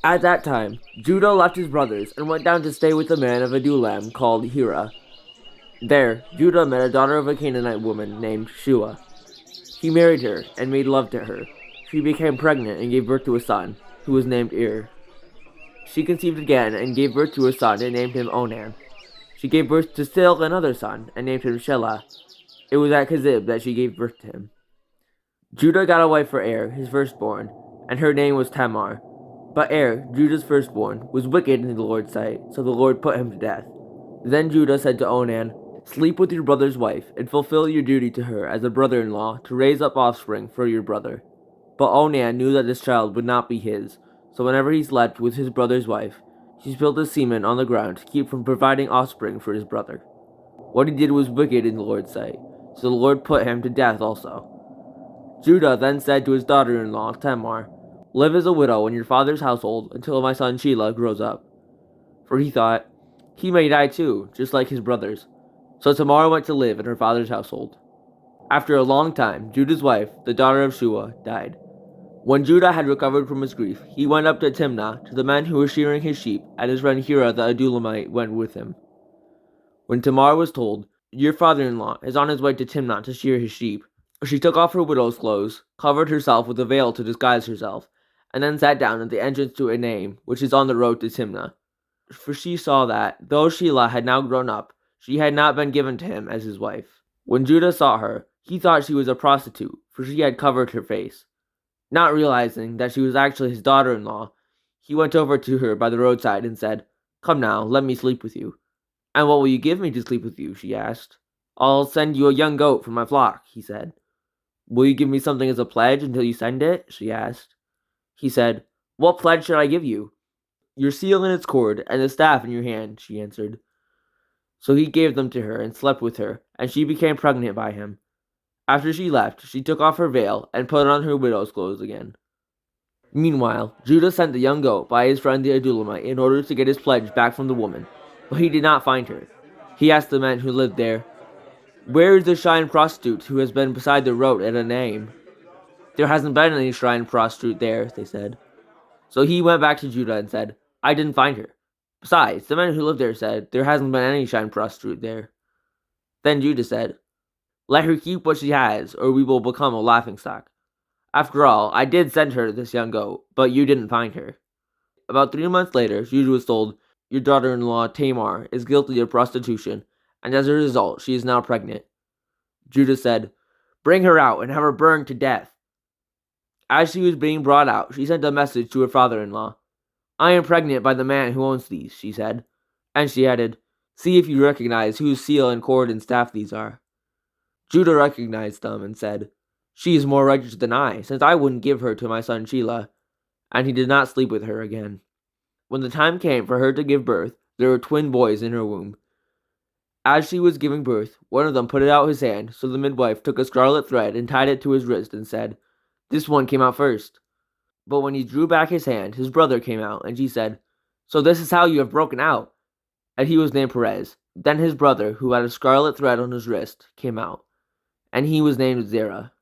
At that time, Judah left his brothers and went down to stay with a man of Adullam called Hira. There, Judah met a daughter of a Canaanite woman named Shua. He married her and made love to her. She became pregnant and gave birth to a son, who was named Ir. She conceived again and gave birth to a son and named him Onan. She gave birth to still another son and named him Shelah. It was at Kezib that she gave birth to him. Judah got a wife for Er, his firstborn, and her name was Tamar. But Er, Judah's firstborn, was wicked in the Lord's sight, so the Lord put him to death. Then Judah said to Onan, "Sleep with your brother's wife, and fulfill your duty to her as a brother-in-law to raise up offspring for your brother." But Onan knew that this child would not be his, so whenever he slept with his brother's wife, he spilled his semen on the ground to keep from providing offspring for his brother. What he did was wicked in the Lord's sight, so the Lord put him to death also. Judah then said to his daughter-in-law, Tamar, "Live as a widow in your father's household until my son Shelah grows up." For he thought, he may die too, just like his brothers. So Tamar went to live in her father's household. After a long time, Judah's wife, the daughter of Shua, died. When Judah had recovered from his grief, he went up to Timnah to the men who were shearing his sheep, and his friend Hira the Adullamite went with him. When Tamar was told, "Your father-in-law is on his way to Timnah to shear his sheep," she took off her widow's clothes, covered herself with a veil to disguise herself, and then sat down at the entrance to Enaim, which is on the road to Timnah. For she saw that, though Shelah had now grown up, she had not been given to him as his wife. When Judah saw her, he thought she was a prostitute, for she had covered her face. Not realizing that she was actually his daughter-in-law, he went over to her by the roadside and said, "Come now, let me sleep with you." "And what will you give me to sleep with you?" she asked. "I'll send you a young goat from my flock," he said. "Will you give me something as a pledge until you send it?" she asked. He said, "What pledge should I give you?" "Your seal and its cord, and the staff in your hand," she answered. So he gave them to her and slept with her, and she became pregnant by him. After she left, she took off her veil and put on her widow's clothes again. Meanwhile, Judah sent the young goat by his friend the Adullamite in order to get his pledge back from the woman, but he did not find her. He asked the men who lived there, "Where is the shrine prostitute who has been beside the road at Enaim?" "There hasn't been any shrine prostitute there," they said. So he went back to Judah and said, "I didn't find her. Besides, the men who lived there said, there hasn't been any shrine prostitute there." Then Judah said, "Let her keep what she has, or we will become a laughingstock. After all, I did send her this young goat, but you didn't find her." About 3 months later, Judah was told, "Your daughter-in-law Tamar is guilty of prostitution, and as a result, she is now pregnant." Judah said, "Bring her out and have her burned to death." As she was being brought out, she sent a message to her father-in-law. "I am pregnant by the man who owns these," she said. And she added, "See if you recognize whose seal and cord and staff these are." Judah recognized them and said, "She is more righteous than I, since I wouldn't give her to my son Shelah." And he did not sleep with her again. When the time came for her to give birth, there were twin boys in her womb. As she was giving birth, one of them put out his hand, so the midwife took a scarlet thread and tied it to his wrist and said, "This one came out first." But when he drew back his hand, his brother came out, and she said, "So this is how you have broken out." And he was named Perez. Then his brother, who had a scarlet thread on his wrist, came out, and he was named Zerah.